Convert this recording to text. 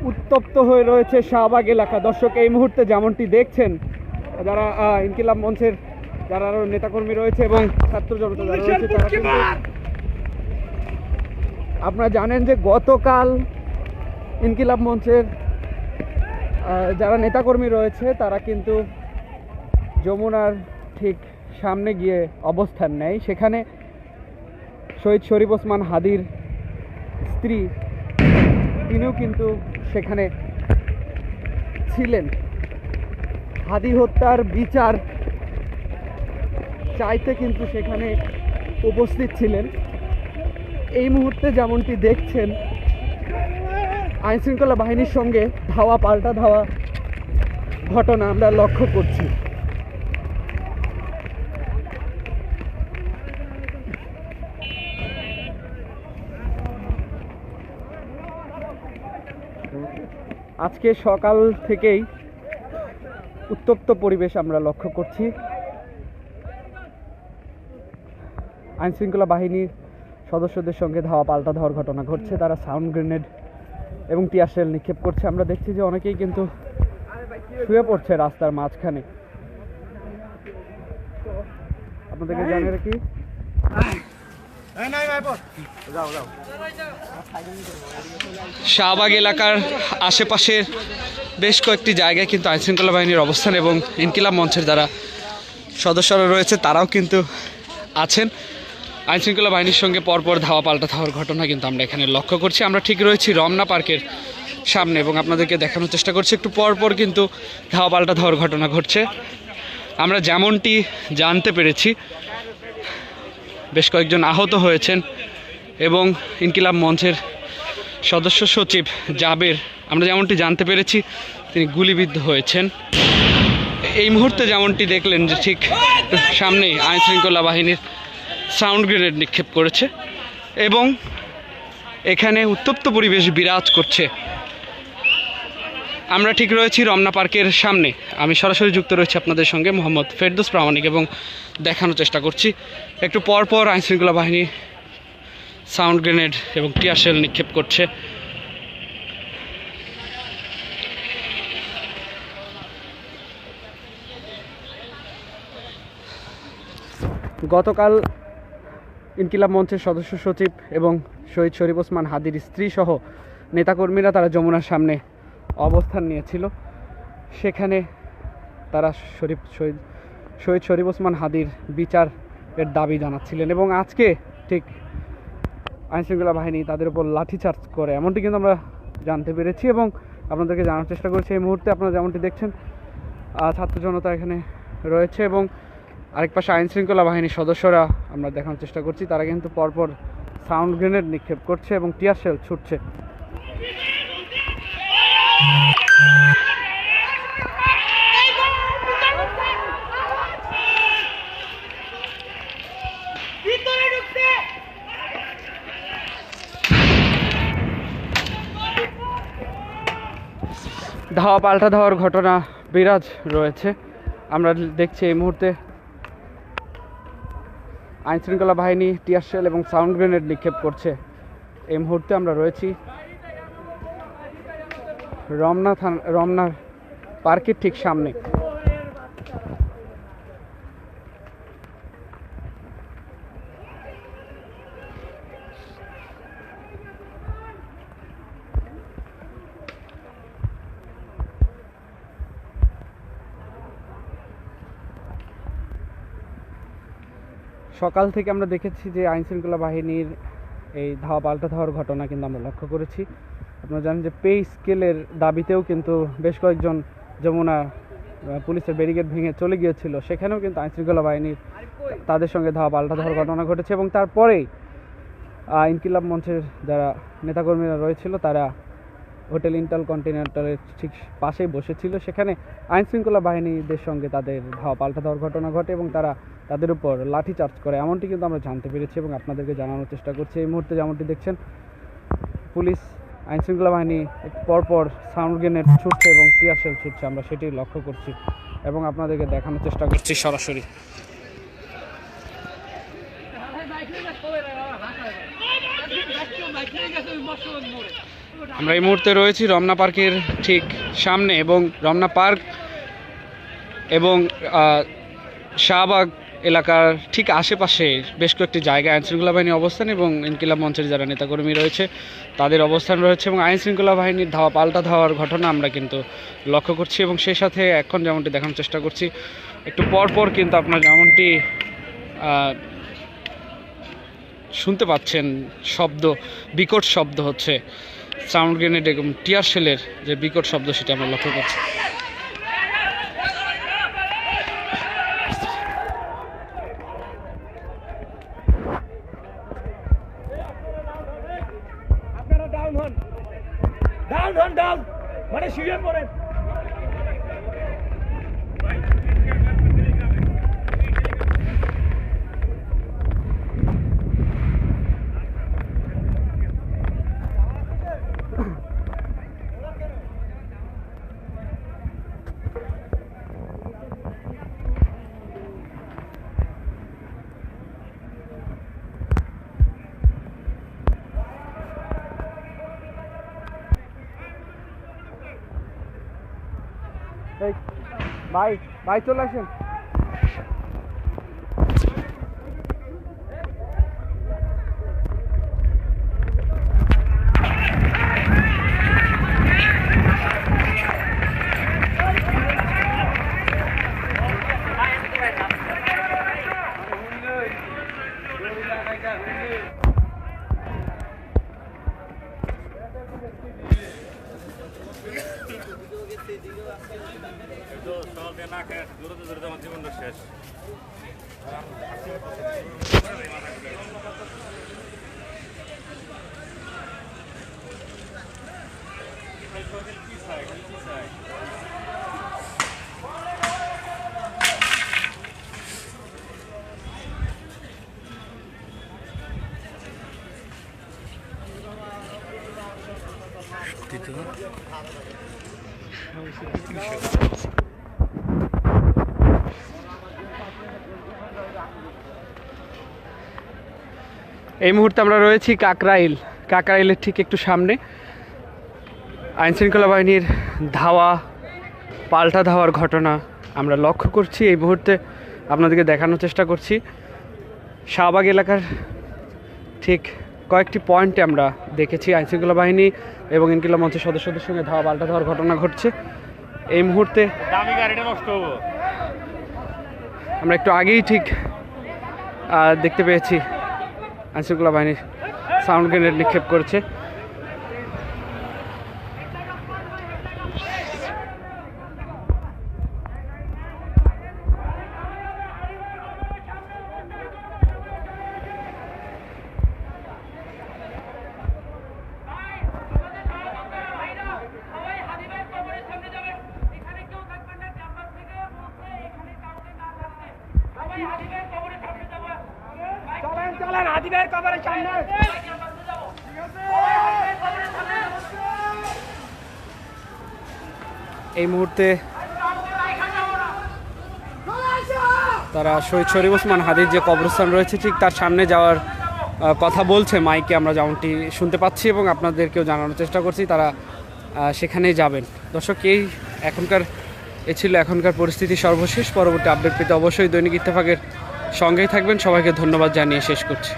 উত্তপ্ত হয়ে রয়েছে শাহবাগ এলাকা। দর্শক, এই মুহূর্তে যেমনটি দেখছেন, যারা ইনকিলাব মঞ্চের যারা আরো নেতাকর্মী রয়েছে এবং ছাত্র জনতা যারা রয়েছে, তারা কিন্তু আপনারা জানেন যে গতকাল ইনকিলাব মঞ্চের যারা নেতাকর্মী রয়েছে তারা কিন্তু যমুনার ঠিক সামনে গিয়ে অবস্থান নেয়। সেখানে শহীদ শরীফ ওসমান হাদির স্ত্রী তিনিও কিন্তু সেখানে ছিলেন। হাদি হত্যার বিচার চাইতে কিন্তু সেখানে উপস্থিত ছিলেন। এই মুহূর্তে যেমনটি দেখছেন, আইনশৃঙ্খলা বাহিনীর সঙ্গে ধাওয়া পাল্টা ধাওয়া ঘটনা আমরা লক্ষ্য করছি। আজকে সকাল থেকেই উত্তপ্ত পরিবেশ আমরা লক্ষ্য করছি। আইনশৃঙ্খলা বাহিনীর সদস্যদের সঙ্গে ধাওয়া পাল্টা ধাওয়ার ঘটনা ঘটছে। তারা সাউন্ড গ্রেনেড এবং টিয়ার শেল নিক্ষেপ করছে। আমরা দেখছি যে অনেকেই কিন্তু শুয়ে পড়ছে রাস্তার মাঝখানে। আপনাদেরকে জানিয়ে রাখি, শাহবাগ এলাকার আশেপাশের বেশ কয়েকটি জায়গায় কিন্তু আইনশৃঙ্খলা বাহিনীর অবস্থান এবং ইনকিলাব মঞ্চের যারা সদস্যরা রয়েছে তারাও কিন্তু আছেন। আইনশৃঙ্খলা বাহিনীর সঙ্গে পরপর ধাওয়া পাল্টা ধাওয়ার ঘটনা কিন্তু আমরা এখানে লক্ষ্য করছি। আমরা ঠিক রয়েছি রমনা পার্কের সামনে এবং আপনাদেরকে দেখানোর চেষ্টা করছি একটু পরপর কিন্তু ধাওয়া পাল্টা ধাওয়ার ঘটনা ঘটছে। আমরা যেমনটি জানতে পেরেছি, বেশ কয়েকজন আহত হয়েছেন এবং ইনকিলাব মঞ্চের সদস্য সচিব জাবের, আমরা যেমনটি জানতে পেরেছি, তিনি গুলিবিদ্ধ হয়েছেন। এই মুহূর্তে যেমনটি দেখলেন যে ঠিক সামনেই আইনশৃঙ্খলা বাহিনীর সাউন্ড গ্রেনেড নিক্ষেপ করেছে এবং এখানে উত্তপ্ত পরিবেশ বিরাজ করছে। আমরা ঠিক রয়েছি রমনা পার্কের সামনে। আমি সরাসরি যুক্ত রয়েছি আপনাদের সঙ্গে, মোহাম্মদ ফেরদৌস প্রামাণিক, এবং দেখানোর চেষ্টা করছি একটু পরপর আইনশৃঙ্খলা বাহিনী সাউন্ড গ্রেনেড এবং টিয়ার শেল নিক্ষেপ করছে। গতকাল ইনকিলাব মঞ্চের সদস্য সচিব এবং শহীদ শরীফ ওসমান হাদির স্ত্রী সহ নেতাকর্মীরা তারা যমুনার সামনে অবস্থান নিয়েছিল। সেখানে তারা শহীদ শরীফ ওসমান হাদির বিচারের দাবি জানাচ্ছিলেন এবং আজকে ঠিক আইনশৃঙ্খলা বাহিনী তাদের উপর লাঠিচার্জ করে, এমনটি কিন্তু আমরা জানতে পেরেছি এবং আপনাদেরকে জানার চেষ্টা করছি। এই মুহূর্তে আপনারা যেমনটি দেখছেন, ছাত্র জনতা এখানে রয়েছে এবং আরেক পাশে আইনশৃঙ্খলা বাহিনীর সদস্যরা, আমরা দেখানোর চেষ্টা করছি, তারা কিন্তু পরপর সাউন্ড গ্রেনেড নিক্ষেপ করছে এবং টিয়ার শেল ছুটছে। ধাওয়া পাল্টা ধাওয়ার ঘটনা বিরাজ রয়েছে। আমরা দেখছি এই মুহূর্তে আইনশৃঙ্খলা বাহিনী টিয়ার শেল এবং সাউন্ড গ্রেনেড নিক্ষেপ করছে। এই মুহূর্তে আমরা রয়েছি রমনা পার্কের ঠিক সামনে। সকাল থেকে আমরা দেখেছি যে আইনশৃঙ্খলা বাহিনীর এই ধাওয়া পাল্টা ধাওয়ার ঘটনা কিন্তু আমরা লক্ষ্য করেছি। আপনারা জানেন যে পে স্কেলের দাবিতেও কিন্তু বেশ কয়েকজন যমুনা পুলিশের ব্যারিকেড ভেঙে চলে গিয়েছিল, সেখানেও কিন্তু আইনশৃঙ্খলা বাহিনীর তাদের সঙ্গে ধাওয়া পাল্টা ধাওয়ার ঘটনা ঘটেছে এবং তারপরেই ইনকিলাব মঞ্চের যারা নেতাকর্মীরা রয়েছিল তারা হোটেল ইন্টারকন্টিনেন্টালের ঠিক পাশেই বসেছিল। সেখানে আইনশৃঙ্খলা বাহিনীদের সঙ্গে তাদের ধাওয়া পাল্টা ধাওয়ার ঘটনা ঘটে এবং তারা তাদের উপর লাঠিচার্জ করে, এমনটি কিন্তু আমরা জানতে পেরেছি এবং আপনাদেরকে জানানোর চেষ্টা করছি। এই মুহূর্তে যেমনটি দেখছেন, পুলিশ আইনশৃঙ্খলা বাহিনী পরপর সাউন্ড গ্রেনেড ছুটছে এবং টিয়ার শেল ছুটছে, আমরা সেটি লক্ষ্য করছি এবং আপনাদেরকে দেখানোর চেষ্টা করছি সরাসরি। আমরা এই মুহূর্তে রয়েছি রমনা পার্কের ঠিক সামনে, এবং রমনা পার্ক এবং শাহবাগ এলাকার ঠিক আশেপাশে বেশ কয়েকটি জায়গায় আইনশৃঙ্খলা বাহিনীর অবস্থান এবং ইনকিলাব মঞ্চের যারা নেতাকর্মী রয়েছে তাদের অবস্থান রয়েছে, এবং আইনশৃঙ্খলা বাহিনীর পাল্টা ধাওয়ার ঘটনা আমরা কিন্তু লক্ষ্য করছি। এবং সেই সাথে এখন যেমনটি দেখানোর চেষ্টা করছি, একটু পরপর কিন্তু আপনার যেমনটি শুনতে পাচ্ছেন শব্দ, বিকট শব্দ হচ্ছে সাউন্ড গ্রেনেড এবং টিয়ার শেলের যে বিকট শব্দ, সেটা আমরা লক্ষ্য করছি। ডাউন মানে শুয়ে পড়েন। ভাই ভাই চলে আসেন। শেষ এই মুহূর্তে আমরা রয়েছি কাকরাইলের ঠিক একটু সামনে। আইনশৃঙ্খলা বাহিনীর পাল্টা ধাওয়ার ঘটনা আমরা লক্ষ্য করছি। এই মুহূর্তে আপনাদেরকে দেখানোর চেষ্টা করছি শাহবাগ এলাকার ঠিক কয়েকটি পয়েন্টে আমরা দেখেছি আইনশৃঙ্খলা বাহিনী এবং ইনকিলাব মঞ্চের সদস্যদের সঙ্গে পাল্টা ধাওয়ার ঘটনা ঘটছে। এই মুহূর্তে আমরা একটু আগেই ঠিক দেখতে পেয়েছি আইনশৃঙ্খলা বাহিনী সাউন্ড গ্রেনেড নিক্ষেপ করেছে। চলেন হাদিবের কবরের সামনে। এই মুহূর্তে তারা শহীদ শরীফ ওসমান হাদির যে কবরস্থান রয়েছে ঠিক তার সামনে যাওয়ার কথা বলছে মাইকে, আমরা যেমনটি শুনতে পাচ্ছি এবং আপনাদেরকেও জানানোর চেষ্টা করছি তারা সেখানেই যাবেন। দর্শক, এ ছিল এখনকার পরিস্থিতি সর্বশেষ। পরবর্তী আপডেট পেতে অবশ্যই দৈনিক ইত্তেফাকের সঙ্গেই থাকবেন। সবাইকে ধন্যবাদ জানিয়ে শেষ করছি।